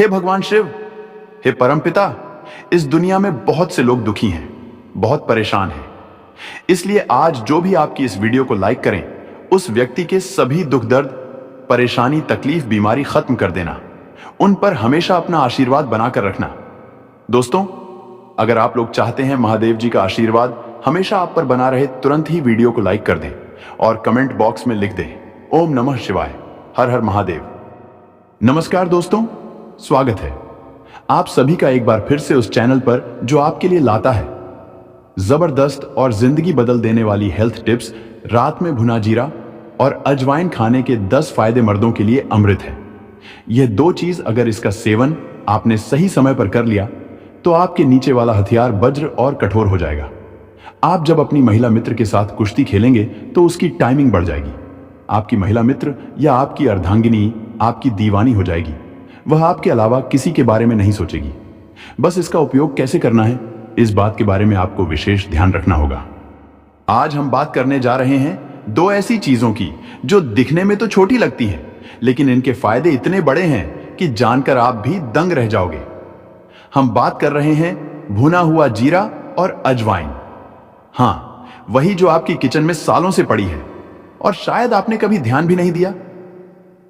हे भगवान शिव, हे परमपिता, इस दुनिया में बहुत से लोग दुखी हैं, बहुत परेशान हैं। इसलिए आज जो भी आपकी इस वीडियो को लाइक करें, उस व्यक्ति के सभी दुख दर्द, परेशानी, तकलीफ, बीमारी खत्म कर देना। उन पर हमेशा अपना आशीर्वाद बनाकर रखना। दोस्तों, अगर आप लोग चाहते हैं महादेव जी का आशीर्वाद हमेशा आप पर बना रहे, तुरंत ही वीडियो को लाइक कर दें और कमेंट बॉक्स में लिख दें ओम नमः शिवाय, हर हर महादेव। नमस्कार दोस्तों, स्वागत है आप सभी का एक बार फिर से उस चैनल पर जो आपके लिए लाता है जबरदस्त और जिंदगी बदल देने वाली हेल्थ टिप्स। रात में भुना जीरा और अजवाइन खाने के 10 फायदे मर्दों के लिए अमृत है। यह दो चीज अगर इसका सेवन आपने सही समय पर कर लिया तो आपके नीचे वाला हथियार वज्र और कठोर हो जाएगा। आप जब अपनी महिला मित्र के साथ कुश्ती खेलेंगे तो उसकी टाइमिंग बढ़ जाएगी। आपकी महिला मित्र या आपकी अर्धांगिनी आपकी दीवानी हो जाएगी। वह आपके अलावा किसी के बारे में नहीं सोचेगी। बस इसका उपयोग कैसे करना है, इस बात के बारे में आपको विशेष ध्यान रखना होगा। आज हम बात करने जा रहे हैं दो ऐसी चीजों की जो दिखने में तो छोटी लगती हैं, लेकिन इनके फायदे इतने बड़े हैं कि जानकर आप भी दंग रह जाओगे। हम बात कर रहे हैं भुना हुआ जीरा और अजवाइन। हाँ, वही जो आपकी किचन में सालों से पड़ी है और शायद आपने कभी ध्यान भी नहीं दिया।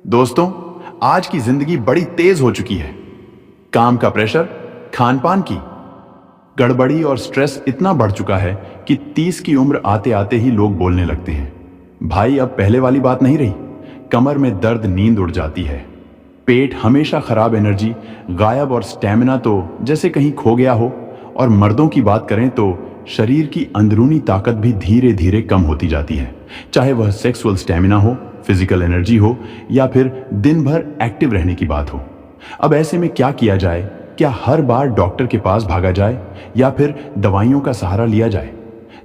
दोस्तों, आज की जिंदगी बड़ी तेज हो चुकी है। काम का प्रेशर, खान पान की गड़बड़ी और स्ट्रेस इतना बढ़ चुका है कि 30 की उम्र आते आते ही लोग बोलने लगते हैं, भाई अब पहले वाली बात नहीं रही। कमर में दर्द, नींद उड़ जाती है, पेट हमेशा खराब, एनर्जी गायब और स्टैमिना तो जैसे कहीं खो गया हो। और मर्दों की बात करें तो शरीर की अंदरूनी ताकत भी धीरे धीरे कम होती जाती है, चाहे वह सेक्सुअल स्टैमिना हो, फिजिकल एनर्जी हो या फिर दिन भर एक्टिव रहने की बात हो। अब ऐसे में क्या किया जाए? क्या हर बार डॉक्टर के पास भागा जाए या फिर दवाइयों का सहारा लिया जाए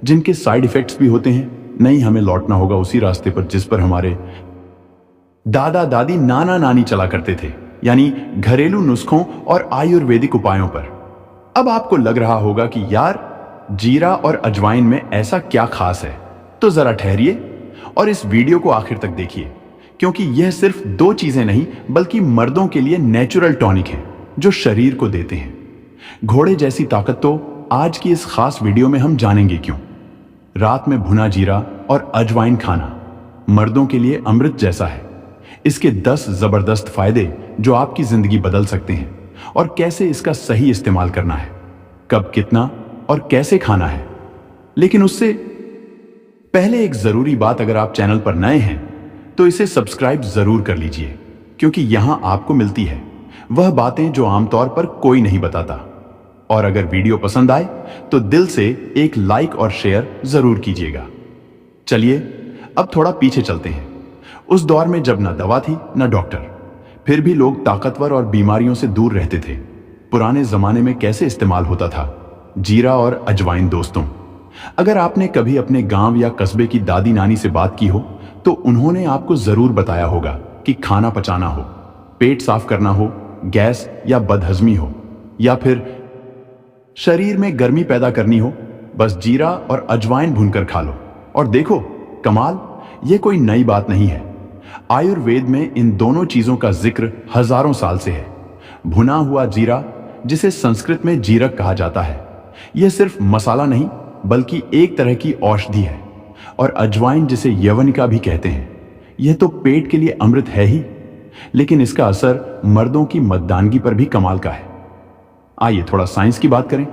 जिनके साइड इफेक्ट्स भी होते हैं? नहीं, हमें लौटना होगा उसी रास्ते पर जिस पर हमारे दादा दादी, नाना नानी चला करते थे, यानी घरेलू नुस्खों और आयुर्वेदिक उपायों पर। अब आपको लग रहा होगा कि यार, जीरा और अजवाइन में ऐसा क्या खास है? तो जरा ठहरिए और इस वीडियो को आखिर तक देखिए, क्योंकि यह सिर्फ दो चीजें नहीं बल्कि मर्दों के लिए नेचुरल टॉनिक है जो शरीर को देते हैं घोड़े जैसी ताकत। तो आज की इस खास वीडियो में हम जानेंगे क्यों रात में भुना जीरा और अजवाइन खाना मर्दों के लिए अमृत जैसा है, इसके 10 जबरदस्त फायदे जो आपकी जिंदगी बदल सकते हैं, और कैसे इसका सही इस्तेमाल करना है, कब, कितना और कैसे खाना है। लेकिन उससे पहले एक जरूरी बात, अगर आप चैनल पर नए हैं तो इसे सब्सक्राइब जरूर कर लीजिए, क्योंकि यहां आपको मिलती है वह बातें जो आमतौर पर कोई नहीं बताता। और अगर वीडियो पसंद आए तो दिल से एक लाइक और शेयर जरूर कीजिएगा। चलिए अब थोड़ा पीछे चलते हैं, उस दौर में जब ना दवा थी ना डॉक्टर, फिर भी लोग ताकतवर और बीमारियों से दूर रहते थे। पुराने जमाने में कैसे इस्तेमाल होता था जीरा और अजवाइन? दोस्तों, अगर आपने कभी अपने गांव या कस्बे की दादी नानी से बात की हो तो उन्होंने आपको जरूर बताया होगा कि खाना पचाना हो, पेट साफ करना हो, गैस या बदहजमी हो, या फिर शरीर में गर्मी पैदा करनी हो, बस जीरा और अजवाइन भूनकर खा लो और देखो कमाल। यह कोई नई बात नहीं है। आयुर्वेद में इन दोनों चीजों का जिक्र हजारों साल से है। भुना हुआ जीरा, जिसे संस्कृत में जीरक कहा जाता है, यह सिर्फ मसाला नहीं बल्कि एक तरह की औषधि है। और अजवाइन, जिसे यवनिका भी कहते हैं, यह तो पेट के लिए अमृत है ही, लेकिन इसका असर मर्दों की मर्दानगी पर भी कमाल का है। आइए थोड़ा साइंस की बात करें।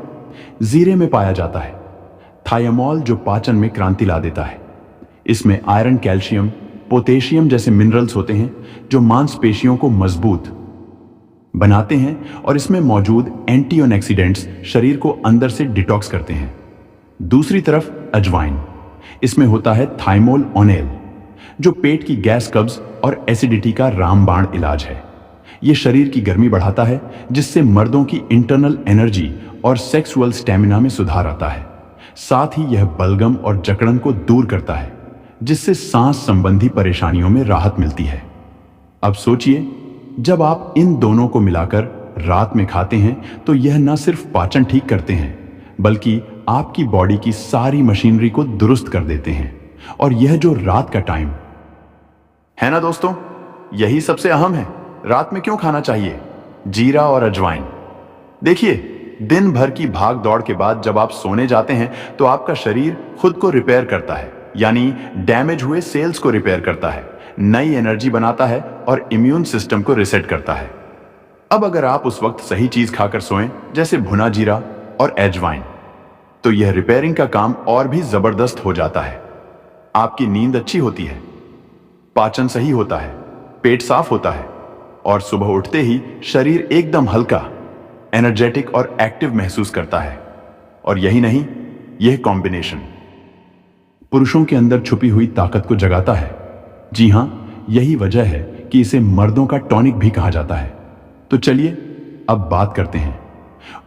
जीरे में पाया जाता है थायामोल, जो पाचन में क्रांति ला देता है। इसमें आयरन, कैल्शियम, पोटेशियम जैसे मिनरल्स होते हैं जो मांसपेशियों को मजबूत बनाते हैं, और इसमें मौजूद एंटीऑक्सीडेंट्स शरीर को अंदर से डिटॉक्स करते हैं। दूसरी तरफ अजवाइन, इसमें होता है थाइमोल ओनेल, जो पेट की गैस, कब्ज और एसिडिटी का रामबाण इलाज है। यह शरीर की गर्मी बढ़ाता है, जिससे मर्दों की इंटरनल एनर्जी और सेक्सुअल स्टैमिना में सुधार आता है। साथ ही यह बलगम और जकड़न को दूर करता है, जिससे सांस संबंधी परेशानियों में राहत मिलती है। अब सोचिए, जब आप इन दोनों को मिलाकर रात में खाते हैं तो यह न सिर्फ पाचन ठीक करते हैं बल्कि आपकी बॉडी की सारी मशीनरी को दुरुस्त कर देते हैं। और यह जो रात का टाइम है ना दोस्तों, यही सबसे अहम है। रात में क्यों खाना चाहिए? जीरा और अजवाइन। देखिए, दिन भर की भाग दौड़ के बाद जब आप सोने जाते हैं तो आपका शरीर खुद को रिपेयर करता है, यानी डैमेज हुए सेल्स को रिपेयर करता है, नई एनर्जी बनाता है और इम्यून सिस्टम को रिसेट करता है। अब अगर आप उस वक्त सही चीज खाकर सोएं, जैसे भुना जीरा और अजवाइन, तो यह रिपेयरिंग का काम और भी जबरदस्त हो जाता है। आपकी नींद अच्छी होती है, पाचन सही होता है, पेट साफ होता है और सुबह उठते ही शरीर एकदम हल्का, एनर्जेटिक और एक्टिव महसूस करता है। और यही नहीं, यह कॉम्बिनेशन पुरुषों के अंदर छुपी हुई ताकत को जगाता है। जी हां, यही वजह है कि इसे मर्दों का टॉनिक भी कहा जाता है। तो चलिए अब बात करते हैं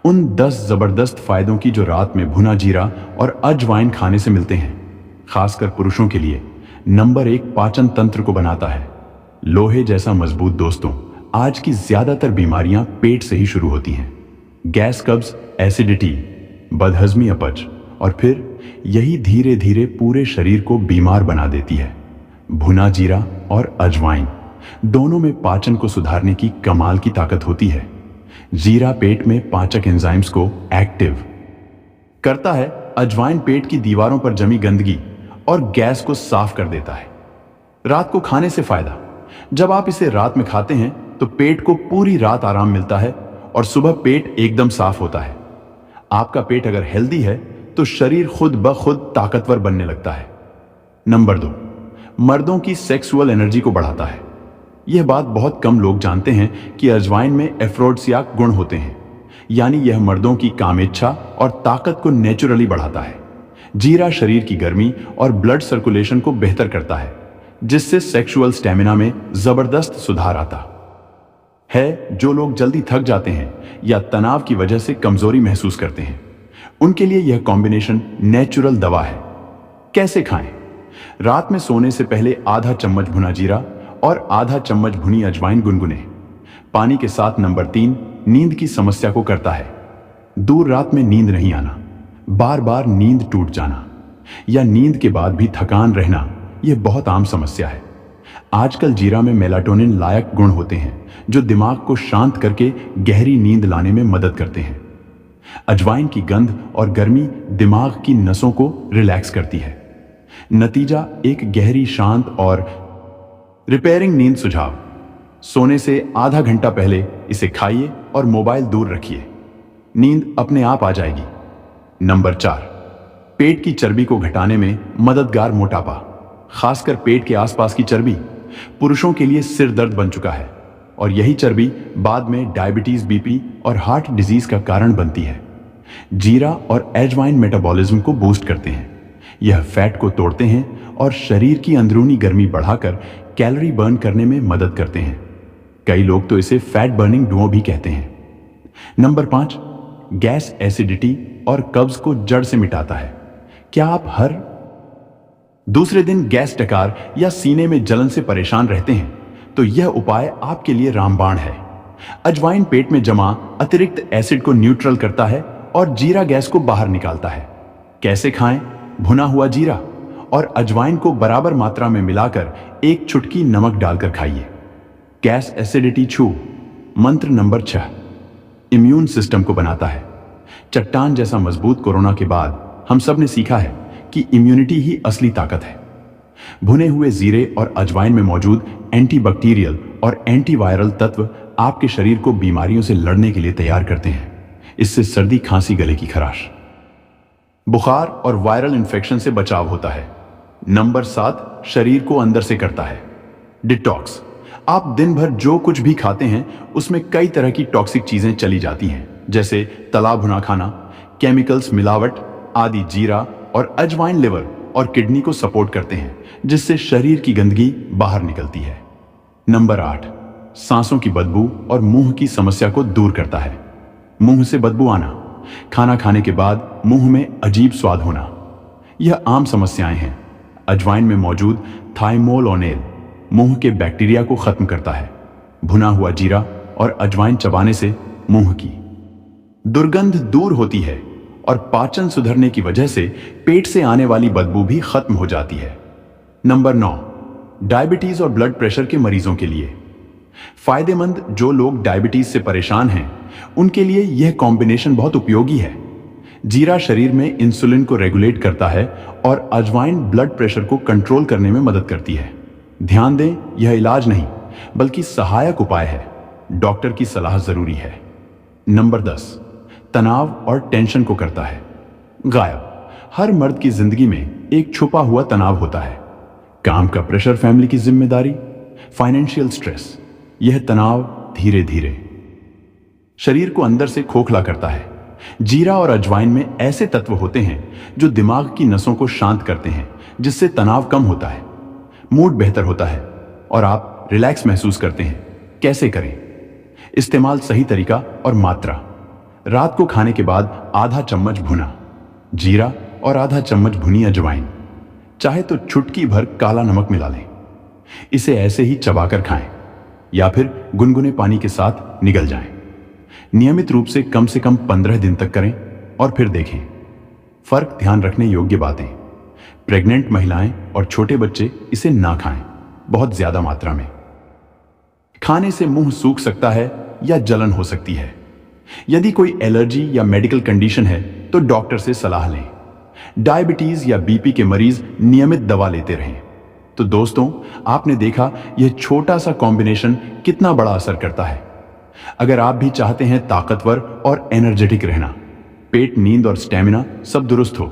उन 10 जबरदस्त फायदों की जो रात में भुना जीरा और अजवाइन खाने से मिलते हैं, खासकर पुरुषों के लिए। नंबर 1, पाचन तंत्र को बनाता है लोहे जैसा मजबूत। दोस्तों, आज की ज्यादातर बीमारियां पेट से ही शुरू होती हैं। गैस, कब्ज, एसिडिटी, बदहजमी, अपच, और फिर यही धीरे धीरे पूरे शरीर को बीमार बना देती है। भुना जीरा और अजवाइन दोनों में पाचन को सुधारने की कमाल की ताकत होती है। जीरा पेट में पाचक एंजाइम्स को एक्टिव करता है, अजवाइन पेट की दीवारों पर जमी गंदगी और गैस को साफ कर देता है। रात को खाने से फायदा, जब आप इसे रात में खाते हैं तो पेट को पूरी रात आराम मिलता है और सुबह पेट एकदम साफ होता है। आपका पेट अगर हेल्दी है तो शरीर खुद ब खुद ताकतवर बनने लगता है। नंबर 2, मर्दों की सेक्सुअल एनर्जी को बढ़ाता है। यह बात बहुत कम लोग जानते हैं कि अजवाइन में एफ्रोडिसियाक गुण होते हैं, यानी यह मर्दों की कामेच्छा और ताकत को नेचुरली बढ़ाता है। जीरा शरीर की गर्मी और ब्लड सर्कुलेशन को बेहतर करता है, जिससे सेक्सुअल स्टेमिना में जबरदस्त सुधार आता है। जो लोग जल्दी थक जाते हैं या तनाव की वजह से कमजोरी महसूस करते हैं, उनके लिए यह कॉम्बिनेशन नेचुरल दवा है। कैसे खाएं? रात में सोने से पहले आधा चम्मच भुना जीरा और आधा चम्मच भुनी अजवाइन गुनगुने पानी के साथ। नंबर 3, नींद की समस्या को करता है दूर। रात में नींद नहीं आना, बार बार नींद टूट जाना या नींद के बाद भी थकान रहना, यह बहुत आम समस्या है। आजकल जीरा में मेलाटोनिन लायक गुण होते हैं जो दिमाग को शांत करके गहरी नींद लाने में मदद करते हैं। अजवाइन की गंध और गर्मी दिमाग की नसों को रिलैक्स करती है। नतीजा, एक गहरी, शांत और रिपेयरिंग नींद। सुझाव: सोने से आधा घंटा पहले इसे खाइए और मोबाइल दूर रखिए, नींद अपने आप आ जाएगी। नंबर 4, पेट की चर्बी को घटाने में मददगार। मोटापा, खासकर पेट के आसपास की चर्बी, पुरुषों के लिए सिर दर्द बन चुका है और यही चर्बी बाद में डायबिटीज, बीपी और हार्ट डिजीज का कारण बनती है। जीरा और अजवाइन मेटाबॉलिज्म को बूस्ट करते हैं। यह फैट को तोड़ते हैं और शरीर की अंदरूनी गर्मी बढ़ाकर कैलोरी बर्न करने में मदद करते हैं। कई लोग तो इसे फैट बर्निंग डुओ भी कहते हैं। नंबर 5, गैस, एसिडिटी और कब्ज को जड़ से मिटाता है। क्या आप हर दूसरे दिन गैस, डकार या सीने में जलन से परेशान रहते हैं तो यह उपाय आपके लिए रामबाण है। अजवाइन पेट में जमा अतिरिक्त एसिड को न्यूट्रल करता है और जीरा गैस को बाहर निकालता है। कैसे खाएं? भुना हुआ जीरा और अजवाइन को बराबर मात्रा में मिलाकर एक चुटकी नमक डालकर खाइए। गैस, एसिडिटी छू। मंत्र नंबर 6, इम्यून सिस्टम को बनाता है। चट्टान जैसा मजबूत कोरोना के बाद हम सब ने सीखा है कि इम्यूनिटी ही असली ताकत है। भुने हुए जीरे और अजवाइन में मौजूद एंटीबैक्टीरियल और एंटीवायरल तत्व आपके शरीर को बीमारियों से लड़ने के लिए तैयार करते हैं। इससे सर्दी, खांसी, गले की खराश, बुखार और वायरल इन्फेक्शन से बचाव होता है। नंबर 7, शरीर को अंदर से करता है डिटॉक्स। आप दिन भर जो कुछ भी खाते हैं उसमें कई तरह की टॉक्सिक चीजें चली जाती हैं, जैसे तला भुना खाना, केमिकल्स, मिलावट आदि। जीरा और अजवाइन लिवर और किडनी को सपोर्ट करते हैं, जिससे शरीर की गंदगी बाहर निकलती है। नंबर 8, सांसों की बदबू और मुंह की समस्या को दूर करता है। मुंह से बदबू आना, खाना खाने के बाद मुंह में अजीब स्वाद होना, यह आम समस्याएं हैं। अजवाइन में मौजूद थाइमोलोनेल मुंह के बैक्टीरिया को खत्म करता है। भुना हुआ जीरा और अजवाइन चबाने से मुंह की दुर्गंध दूर होती है और पाचन सुधरने की वजह से पेट से आने वाली बदबू भी खत्म हो जाती है। नंबर 9, डायबिटीज और ब्लड प्रेशर के मरीजों के लिए फायदेमंद जो लोग डायबिटीज से परेशान हैं उनके लिए यह कॉम्बिनेशन बहुत उपयोगी है। जीरा शरीर में इंसुलिन को रेगुलेट करता है और अजवाइन ब्लड प्रेशर को कंट्रोल करने में मदद करती है। ध्यान दें, यह इलाज नहीं बल्कि सहायक उपाय है। डॉक्टर की सलाह जरूरी है। नंबर 10, तनाव और टेंशन को करता है गायब। हर मर्द की जिंदगी में एक छुपा हुआ तनाव होता है। काम का प्रेशर, फैमिली की जिम्मेदारी, फाइनेंशियल स्ट्रेस। यह तनाव धीरे धीरे शरीर को अंदर से खोखला करता है। जीरा और अजवाइन में ऐसे तत्व होते हैं जो दिमाग की नसों को शांत करते हैं, जिससे तनाव कम होता है, मूड बेहतर होता है और आप रिलैक्स महसूस करते हैं। कैसे करें? इस्तेमाल सही तरीका और मात्रा। रात को खाने के बाद आधा चम्मच भुना जीरा और आधा चम्मच भुनी अजवाइन, चाहे तो चुटकी भर काला नमक मिला लें। इसे ऐसे ही चबाकर खाएं या फिर गुनगुने पानी के साथ निगल जाएं। नियमित रूप से कम 15 दिन तक करें और फिर देखें फर्क। ध्यान रखने योग्य बातें: प्रेग्नेंट महिलाएं और छोटे बच्चे इसे ना खाएं बहुत ज्यादा मात्रा में। खाने से मुंह सूख सकता है या जलन हो सकती है। यदि कोई एलर्जी या मेडिकल कंडीशन है तो डॉक्टर से सलाह लें। डायबिटीज या बीपी के मरीज नियमित दवा लेते रहें। तो दोस्तों, आपने देखा यह छोटा सा कॉम्बिनेशन कितना बड़ा असर करता है। अगर आप भी चाहते हैं ताकतवर और एनर्जेटिक रहना, पेट, नींद और स्टेमिना सब दुरुस्त हो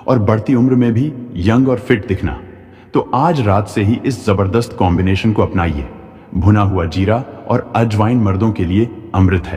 और बढ़ती उम्र में भी यंग और फिट दिखना, तो आज रात से ही इस जबरदस्त कॉम्बिनेशन को अपनाइए। भुना हुआ जीरा और अजवाइन मर्दों के लिए अमृत है।